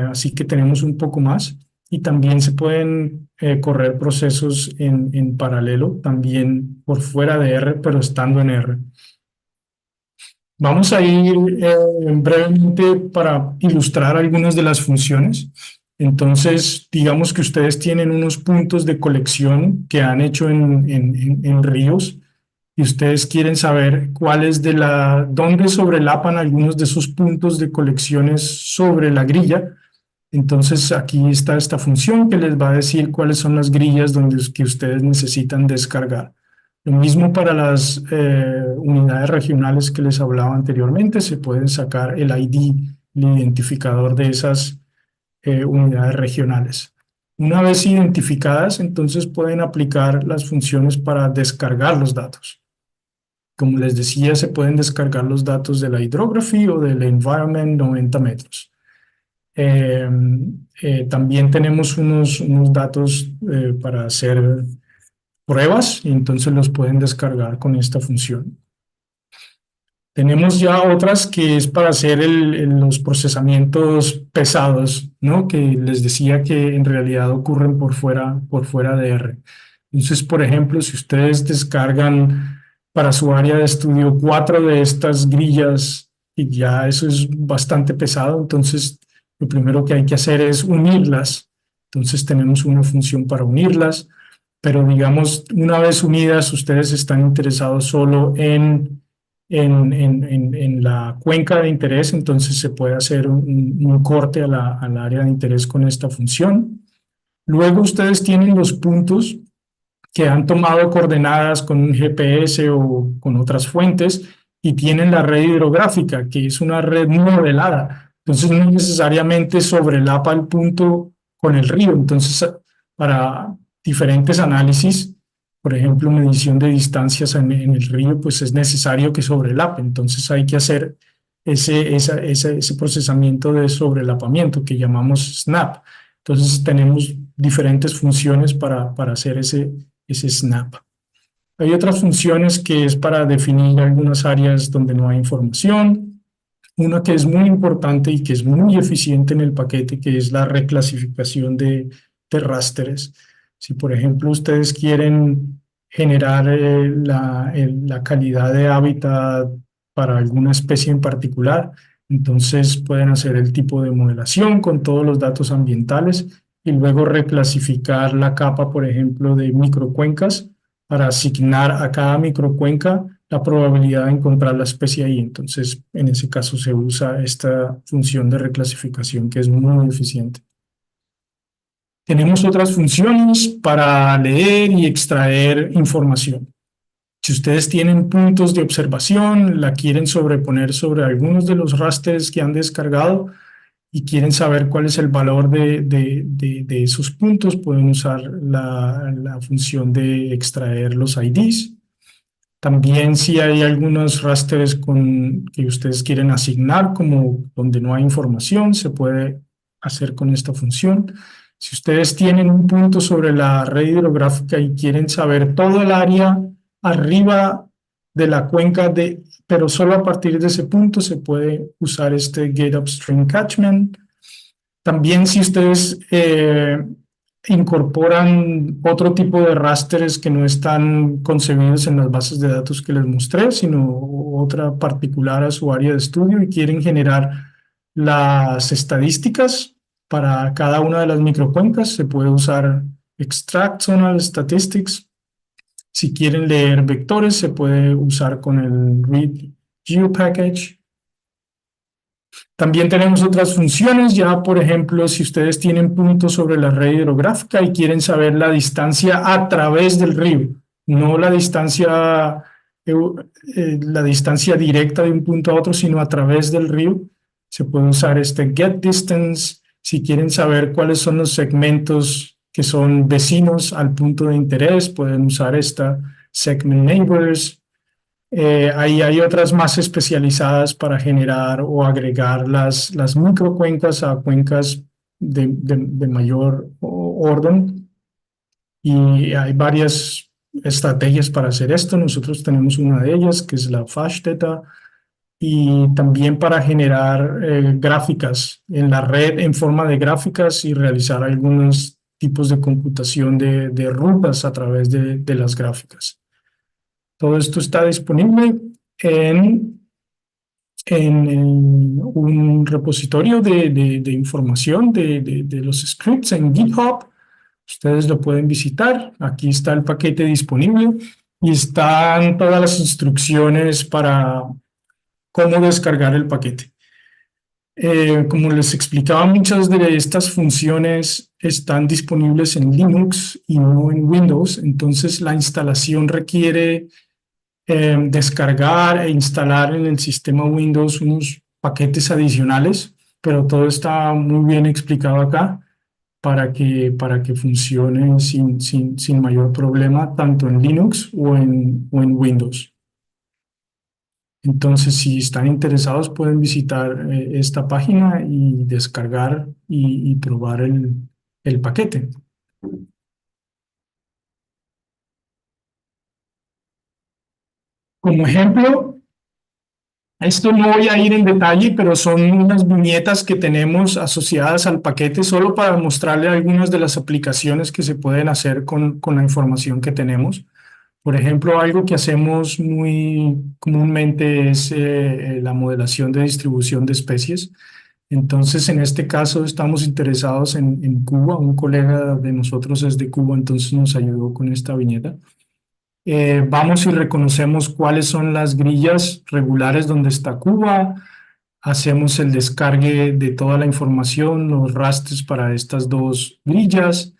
Así que tenemos un poco más. y también se pueden correr procesos en paralelo, también por fuera de R, pero estando en R. Vamos a ir brevemente para ilustrar algunas de las funciones. Entonces, digamos que ustedes tienen unos puntos de colección que han hecho en ríos y ustedes quieren saber dónde sobrelapan algunos de esos puntos de colecciones sobre la grilla. Entonces, aquí está esta función que les va a decir cuáles son las grillas que ustedes necesitan descargar. Lo mismo para las unidades regionales que les hablaba anteriormente, se pueden sacar el ID, el identificador de esas unidades regionales. Una vez identificadas, entonces pueden aplicar las funciones para descargar los datos. Como les decía, se pueden descargar los datos de la hydrography o del environment 90 metros. También tenemos unos datos para hacer pruebas y entonces los pueden descargar con esta función. Tenemos ya otras que es para hacer los procesamientos pesados, ¿no? Que les decía que en realidad ocurren por fuera de R. Entonces, por ejemplo, si ustedes descargan para su área de estudio 4 de estas grillas, y ya eso es bastante pesado, entonces lo primero que hay que hacer es unirlas. Entonces tenemos una función para unirlas, pero digamos, una vez unidas, ustedes están interesados solo en la cuenca de interés, entonces se puede hacer un corte al área de interés con esta función. Luego ustedes tienen los puntos que han tomado coordenadas con un GPS o con otras fuentes y tienen la red hidrográfica, que es una red modelada. Entonces no necesariamente sobrelapa el punto con el río. Entonces, para diferentes análisis, por ejemplo, medición de distancias en el río, pues es necesario que sobrelape. Entonces hay que hacer ese procesamiento de sobrelapamiento que llamamos SNAP. Entonces tenemos diferentes funciones para hacer ese SNAP. Hay otras funciones que es para definir algunas áreas donde no hay información. Una que es muy importante y que es muy eficiente en el paquete, que es la reclasificación de rasters. Si, por ejemplo, ustedes quieren generar la calidad de hábitat para alguna especie en particular, entonces pueden hacer el tipo de modelación con todos los datos ambientales y luego reclasificar la capa, por ejemplo, de microcuencas para asignar a cada microcuenca la probabilidad de encontrar la especie ahí. Entonces, en ese caso se usa esta función de reclasificación que es muy eficiente. Tenemos otras funciones para leer y extraer información. Si ustedes tienen puntos de observación, la quieren sobreponer sobre algunos de los rasters que han descargado y quieren saber cuál es el valor de esos puntos, pueden usar la función de extraer los IDs. También si hay algunos rasters que ustedes quieren asignar, como donde no hay información, se puede hacer con esta función. Si ustedes tienen un punto sobre la red hidrográfica y quieren saber todo el área arriba de la cuenca, pero solo a partir de ese punto se puede usar este Get Upstream Catchment. También si ustedes incorporan otro tipo de rasters que no están concebidos en las bases de datos que les mostré, sino otra particular a su área de estudio y quieren generar las estadísticas para cada una de las microcuencas, se puede usar Extract Zonal Statistics. Si quieren leer vectores, se puede usar con el Read GeoPackage. También tenemos otras funciones, ya por ejemplo, si ustedes tienen puntos sobre la red hidrográfica y quieren saber la distancia a través del río, no la distancia directa de un punto a otro, sino a través del río, se puede usar este Get Distance. Si quieren saber cuáles son los segmentos que son vecinos al punto de interés, pueden usar esta Segment Neighbors. Hay otras más especializadas para generar o agregar las microcuencas a cuencas de mayor orden. Y hay varias estrategias para hacer esto. Nosotros tenemos una de ellas, que es la FASH Theta. y también para generar gráficas en la red en forma de gráficas y realizar algunos tipos de computación de rutas a través de las gráficas. Todo esto está disponible en un repositorio de información de los scripts en GitHub. Ustedes lo pueden visitar. Aquí está el paquete disponible y están todas las instrucciones para cómo descargar el paquete. Como les explicaba, muchas de estas funciones están disponibles en Linux y no en Windows, entonces la instalación requiere descargar e instalar en el sistema Windows unos paquetes adicionales, pero todo está muy bien explicado acá para que funcione sin mayor problema, tanto en Linux o en Windows. Entonces, si están interesados, pueden visitar esta página y descargar y probar el paquete. Como ejemplo, esto no voy a ir en detalle, pero son unas viñetas que tenemos asociadas al paquete solo para mostrarle algunas de las aplicaciones que se pueden hacer con la información que tenemos. Por ejemplo, algo que hacemos muy comúnmente es la modelación de distribución de especies. Entonces, en este caso, estamos interesados en Cuba. Un colega de nosotros es de Cuba, entonces nos ayudó con esta viñeta. Vamos y reconocemos cuáles son las grillas regulares donde está Cuba. Hacemos el descargue de toda la información, los rastros para estas dos grillas.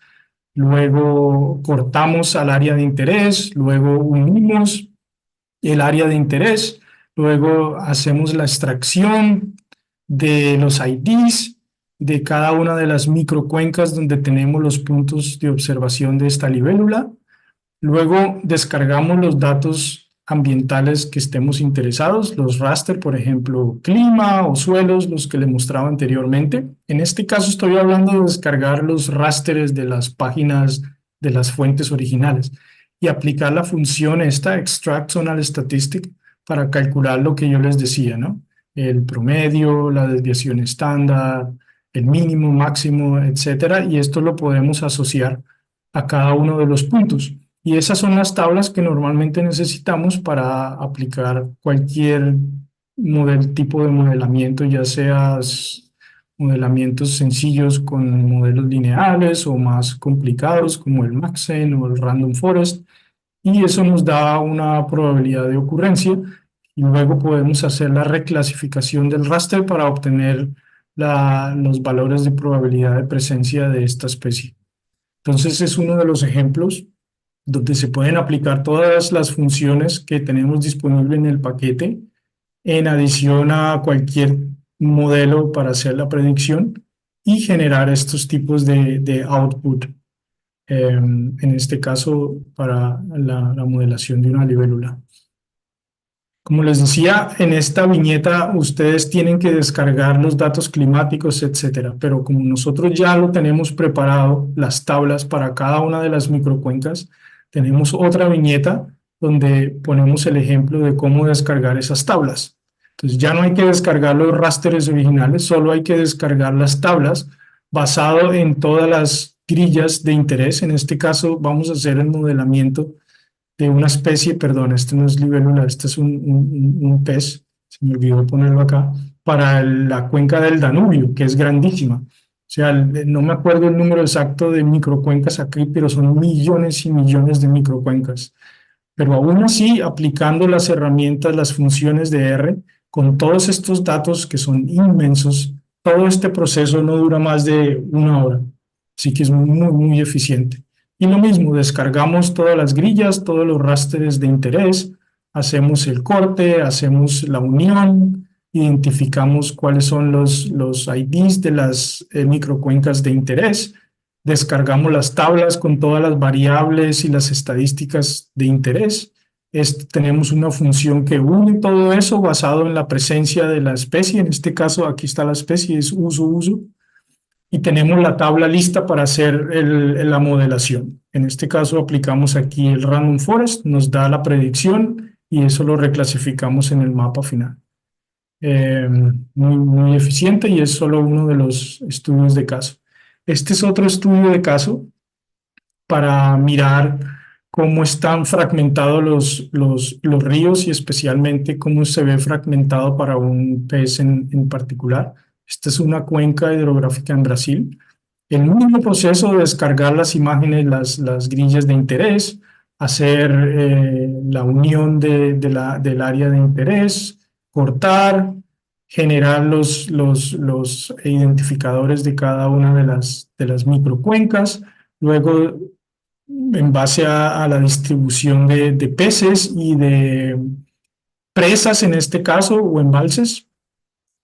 Luego cortamos al área de interés, luego unimos el área de interés, luego hacemos la extracción de los IDs de cada una de las microcuencas donde tenemos los puntos de observación de esta libélula. Luego descargamos los datos ambientales que estemos interesados, los raster, por ejemplo, clima o suelos, los que le mostraba anteriormente. En este caso estoy hablando de descargar los rasters de las páginas de las fuentes originales y aplicar la función esta, extract zonal statistic, para calcular lo que yo les decía, ¿no? El promedio, la desviación estándar, el mínimo, máximo, etcétera, y esto lo podemos asociar a cada uno de los puntos. Y esas son las tablas que normalmente necesitamos para aplicar cualquier tipo de modelamiento, ya sea modelamientos sencillos con modelos lineales o más complicados como el Maxent o el Random Forest. Y eso nos da una probabilidad de ocurrencia y luego podemos hacer la reclasificación del raster para obtener los valores de probabilidad de presencia de esta especie. Entonces es uno de los ejemplos donde se pueden aplicar todas las funciones que tenemos disponible en el paquete, en adición a cualquier modelo para hacer la predicción y generar estos tipos de output, en este caso para la modelación de una libélula. Como les decía, en esta viñeta ustedes tienen que descargar los datos climáticos, etcétera, pero como nosotros ya lo tenemos preparado, las tablas para cada una de las microcuencas, tenemos otra viñeta donde ponemos el ejemplo de cómo descargar esas tablas. Entonces ya no hay que descargar los rasters originales, solo hay que descargar las tablas basado en todas las grillas de interés. En este caso vamos a hacer el modelamiento de una especie, perdón, este no es libélula, este es un pez, se me olvidó ponerlo acá, para la cuenca del Danubio, que es grandísima. O sea, no me acuerdo el número exacto de microcuencas aquí, pero son millones y millones de microcuencas. Pero aún así, aplicando las herramientas, las funciones de R, con todos estos datos que son inmensos, todo este proceso no dura más de 1 hora. Así que es muy eficiente. Y lo mismo, descargamos todas las grillas, todos los rasters de interés, hacemos el corte, hacemos la unión, identificamos cuáles son los IDs de las microcuencas de interés, descargamos las tablas con todas las variables y las estadísticas de interés. Tenemos una función que une todo eso basado en la presencia de la especie. En este caso, aquí está la especie, es uso. Y tenemos la tabla lista para hacer la modelación. En este caso aplicamos aquí el Random Forest, nos da la predicción y eso lo reclasificamos en el mapa final. muy eficiente, y es solo uno de los estudios de caso. Este es otro estudio de caso para mirar cómo están fragmentados los ríos, y especialmente cómo se ve fragmentado para un pez en particular. Esta es una cuenca hidrográfica en Brasil. El mismo proceso de descargar las imágenes, las grillas de interés, hacer la unión del área de interés, cortar, generar los identificadores de cada una de las microcuencas, luego en base a la distribución de peces y de presas en este caso, o embalses,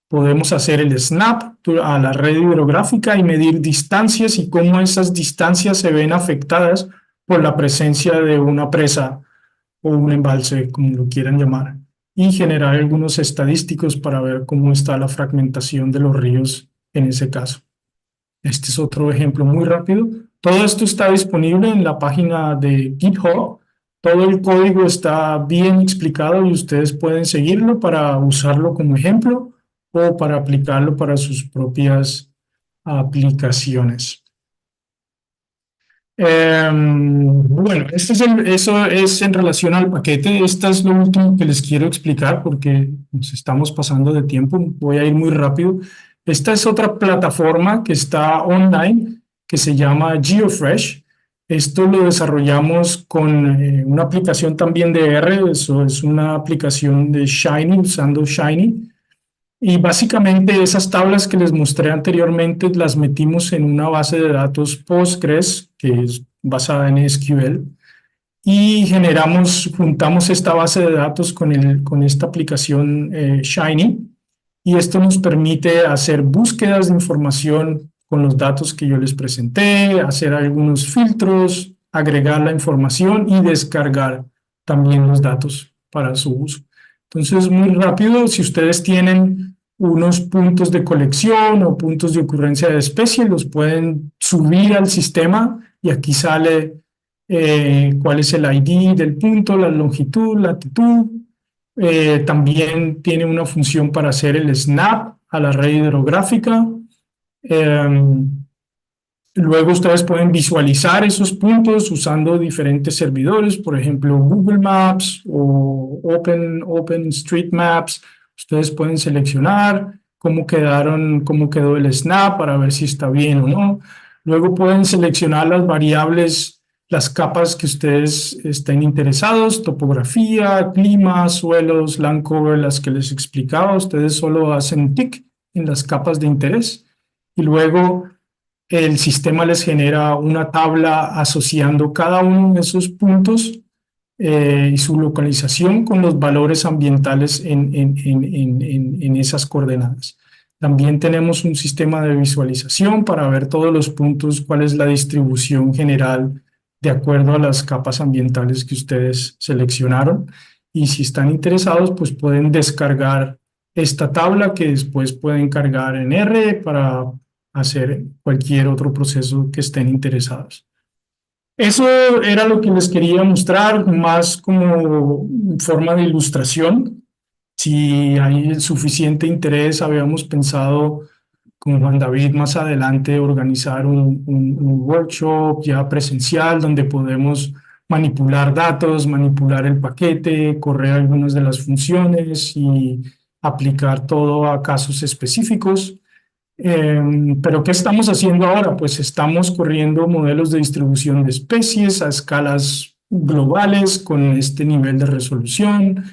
podemos hacer el snap a la red hidrográfica y medir distancias y cómo esas distancias se ven afectadas por la presencia de una presa o un embalse, como lo quieran llamar, y generar algunos estadísticos para ver cómo está la fragmentación de los ríos en ese caso. Este es otro ejemplo muy rápido. Todo esto está disponible en la página de GitHub. Todo el código está bien explicado y ustedes pueden seguirlo para usarlo como ejemplo o para aplicarlo para sus propias aplicaciones. Bueno, eso es en relación al paquete. Esto es lo último que les quiero explicar porque nos estamos pasando de tiempo. Voy a ir muy rápido. Esta es otra plataforma que está online que se llama GeoFresh. Esto lo desarrollamos con una aplicación también de R. Eso es una aplicación de Shiny, usando Shiny. Y básicamente esas tablas que les mostré anteriormente las metimos en una base de datos Postgres, que es basada en SQL, y juntamos esta base de datos con esta aplicación Shiny, y esto nos permite hacer búsquedas de información con los datos que yo les presenté, hacer algunos filtros, agregar la información y descargar también los datos para su uso. Entonces, muy rápido, si ustedes tienen unos puntos de colección o puntos de ocurrencia de especie, los pueden subir al sistema y aquí sale cuál es el ID del punto, la longitud, latitud. También tiene una función para hacer el snap a la red hidrográfica. Luego ustedes pueden visualizar esos puntos usando diferentes servidores, por ejemplo, Google Maps o OpenStreetMaps. Ustedes pueden seleccionar cómo quedó el snap para ver si está bien o no. Luego pueden seleccionar las variables, las capas que ustedes estén interesados: topografía, clima, suelos, land cover, las que les explicaba. Ustedes solo hacen tick en las capas de interés y luego el sistema les genera una tabla asociando cada uno de esos puntos y su localización con los valores ambientales en esas coordenadas. También tenemos un sistema de visualización para ver todos los puntos, cuál es la distribución general de acuerdo a las capas ambientales que ustedes seleccionaron. Y si están interesados, pues pueden descargar esta tabla que después pueden cargar en R para hacer cualquier otro proceso que estén interesados. Eso era lo que les quería mostrar, más como forma de ilustración. Si hay suficiente interés, habíamos pensado con Juan David más adelante organizar un workshop ya presencial donde podemos manipular datos, manipular el paquete, correr algunas de las funciones y aplicar todo a casos específicos. Pero ¿qué estamos haciendo ahora? Pues estamos corriendo modelos de distribución de especies a escalas globales con este nivel de resolución.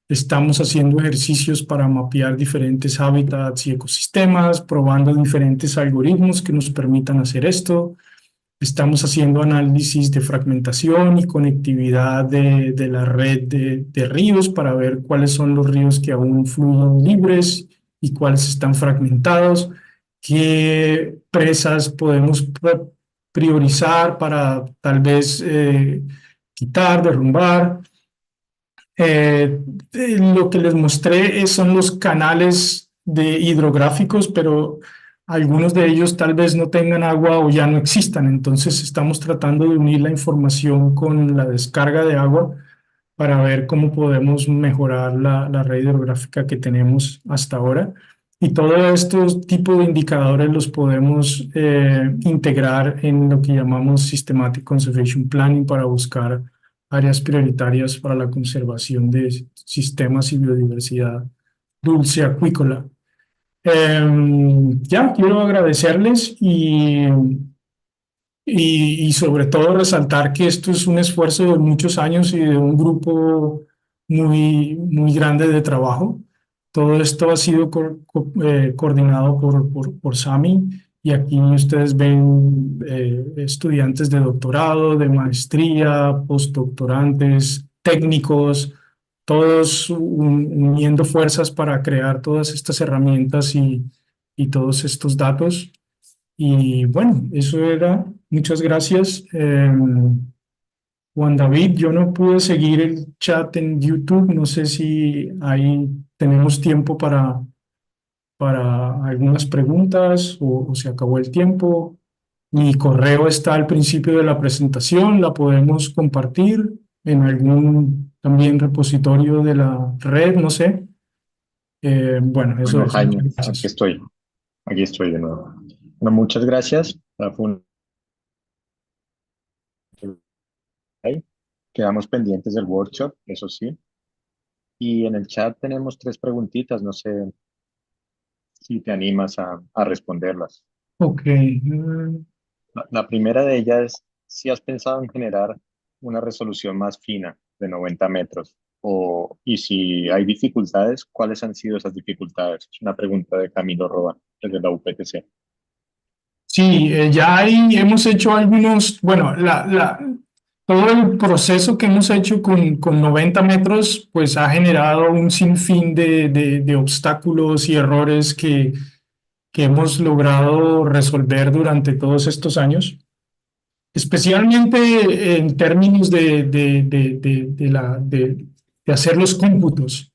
Estamos haciendo ejercicios para mapear diferentes hábitats y ecosistemas, probando diferentes algoritmos que nos permitan hacer esto. Estamos haciendo análisis de fragmentación y conectividad de la red de ríos para ver cuáles son los ríos que aún fluyen libres y cuáles están fragmentados, qué presas podemos priorizar para tal vez quitar, derrumbar. Lo que les mostré son los canales hidrográficos, pero algunos de ellos tal vez no tengan agua o ya no existan. Entonces estamos tratando de unir la información con la descarga de agua para ver cómo podemos mejorar la red hidrográfica que tenemos hasta ahora. Y todos estos tipos de indicadores los podemos integrar en lo que llamamos Systematic Conservation Planning para buscar áreas prioritarias para la conservación de sistemas y biodiversidad dulce acuícola. Ya, quiero agradecerles y sobre todo resaltar que esto es un esfuerzo de muchos años y de un grupo muy grande de trabajo. Todo esto ha sido coordinado por SAMI y aquí ustedes ven estudiantes de doctorado, de maestría, postdoctorantes, técnicos, todos uniendo fuerzas para crear todas estas herramientas y todos estos datos. Y bueno, eso era. Muchas gracias. Juan David, yo no pude seguir el chat en YouTube. No sé si ahí tenemos tiempo para algunas preguntas o se acabó el tiempo. Mi correo está al principio de la presentación. La podemos compartir en algún también repositorio de la red, no sé. Bueno, eso Bueno, es. Jaime, Muchas gracias. aquí estoy de nuevo. Bueno, muchas gracias. Quedamos pendientes del workshop, eso sí. Y en el chat tenemos 3 preguntitas, no sé si te animas a responderlas. Ok. La primera de ellas es si has pensado en generar una resolución más fina de 90 metros y si hay dificultades, ¿cuáles han sido esas dificultades? Es una pregunta de Camilo Roa, desde la UPTC. Sí, hemos hecho algunos, bueno, todo el proceso que hemos hecho con 90 metros, pues ha generado un sinfín de obstáculos y errores que hemos logrado resolver durante todos estos años, especialmente en términos de hacer los cómputos,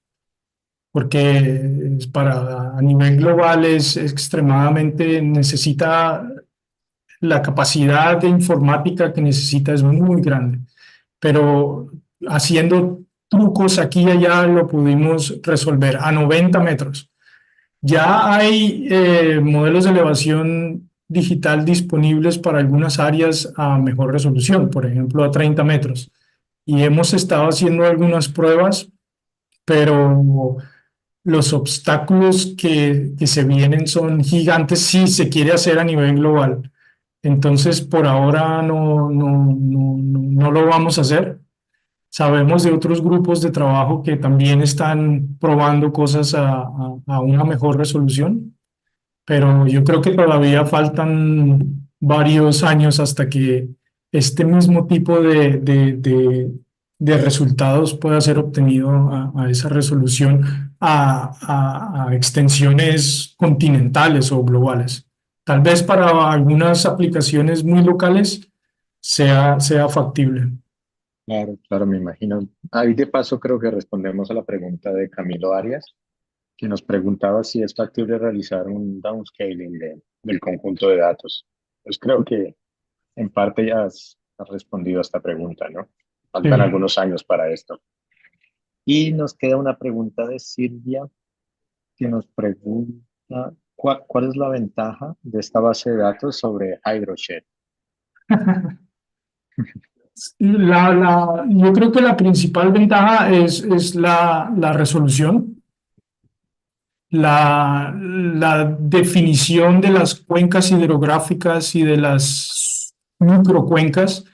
porque a nivel global es extremadamente, necesita la capacidad de informática que necesita es muy grande, pero haciendo trucos aquí y allá lo pudimos resolver a 90 metros. Ya hay modelos de elevación digital disponibles para algunas áreas a mejor resolución, por ejemplo a 30 metros. Y hemos estado haciendo algunas pruebas, pero los obstáculos que se vienen son gigantes si se quiere hacer a nivel global. Entonces, por ahora no lo vamos a hacer. Sabemos de otros grupos de trabajo que también están probando cosas a una mejor resolución, pero yo creo que todavía faltan varios años hasta que este mismo tipo de resultados pueda ser obtenido a esa resolución a extensiones continentales o globales. Tal vez para algunas aplicaciones muy locales sea factible. Claro, claro, me imagino. Ahí de paso creo que respondemos a la pregunta de Camilo Arias, que nos preguntaba si es factible realizar un downscaling del conjunto de datos. Pues creo que en parte ya has respondido a esta pregunta, ¿no? Faltan Sí. algunos años para esto. Y nos queda una pregunta de Silvia, que nos pregunta, ¿cuál es la ventaja de esta base de datos sobre HydroShed? Yo creo que la principal ventaja es la resolución, la definición de las cuencas hidrográficas y de las microcuencas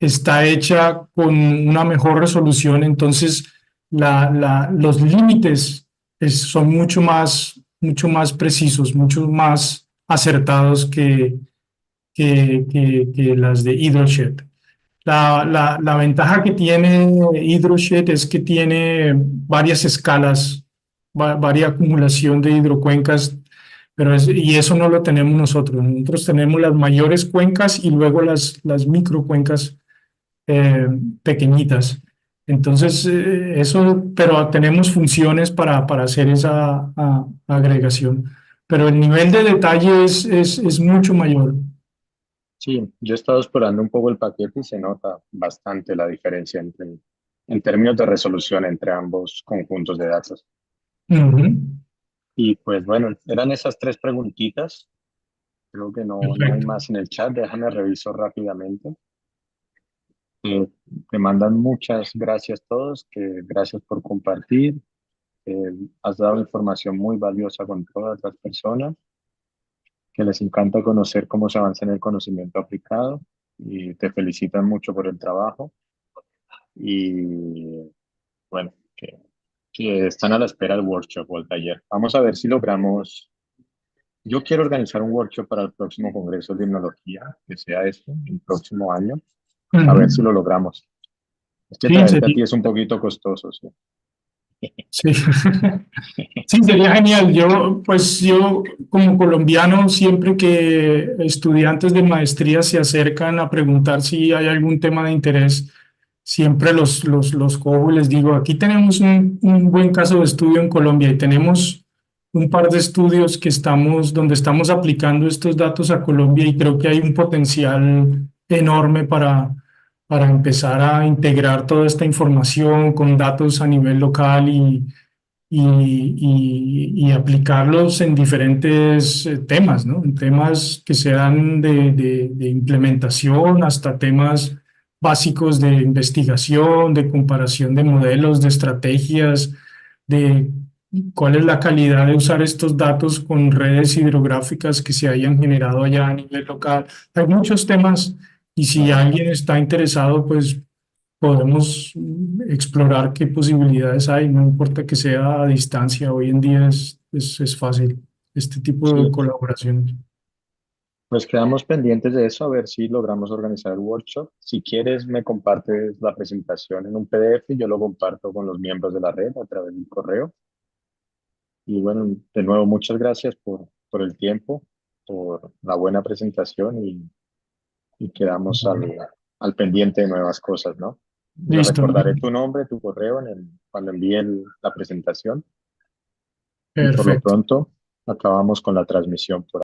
está hecha con una mejor resolución, entonces los límites son mucho más precisos, mucho más acertados que las de HydroShed. La ventaja que tiene HydroShed es que tiene varias escalas, varia acumulación de hidrocuencas, y eso no lo tenemos nosotros. Nosotros tenemos las mayores cuencas y luego las microcuencas pequeñitas. Entonces, pero tenemos funciones para hacer esa agregación. Pero el nivel de detalle es mucho mayor. Sí, yo he estado explorando un poco el paquete y se nota bastante la diferencia entre en términos de resolución entre ambos conjuntos de datos. Ujú. Y pues bueno, eran esas tres preguntitas. Creo que no hay Perfecto. más en el chat. Déjame reviso rápidamente. Eh, Te mandan muchas gracias todos, que gracias por compartir. Has dado información muy valiosa con todas las personas, que les encanta conocer cómo se avanza en el conocimiento aplicado y te felicitan mucho por el trabajo y bueno, que están a la espera del workshop o el taller. Vamos a ver si logramos. Yo quiero organizar un workshop para el próximo Congreso de Himnología, que sea esto, el próximo año, a ver si Ujú. lo logramos. Es que Sí, traerte a sería, ti es un poquito costoso, ¿sí? sí. Sí, sería genial. Yo como colombiano, siempre que estudiantes de maestría se acercan a preguntar si hay algún tema de interés, siempre los cojo y les digo, aquí tenemos un buen caso de estudio en Colombia y tenemos un par de estudios donde estamos aplicando estos datos a Colombia y creo que hay un potencial enorme para empezar a integrar toda esta información con datos a nivel local y aplicarlos en diferentes temas, ¿no? En temas que sean de implementación hasta temas básicos de investigación, de comparación de modelos, de estrategias, de cuál es la calidad de usar estos datos con redes hidrográficas que se hayan generado allá a nivel local. Hay muchos temas y si Claro. alguien está interesado, pues podemos explorar qué posibilidades hay, no importa que sea a distancia, hoy en día es fácil este tipo de Sí, colaboraciones. pues quedamos pendientes de eso, a ver si logramos organizar el workshop. Si quieres, me compartes la presentación en un PDF y yo lo comparto con los miembros de la red a través del correo. Y bueno, de nuevo, muchas gracias por el tiempo, por la buena presentación y quedamos al pendiente de nuevas cosas, ¿no? Les Listo, recordaré tu nombre, tu correo cuando envíe la presentación y por lo perfecto. pronto acabamos con la transmisión por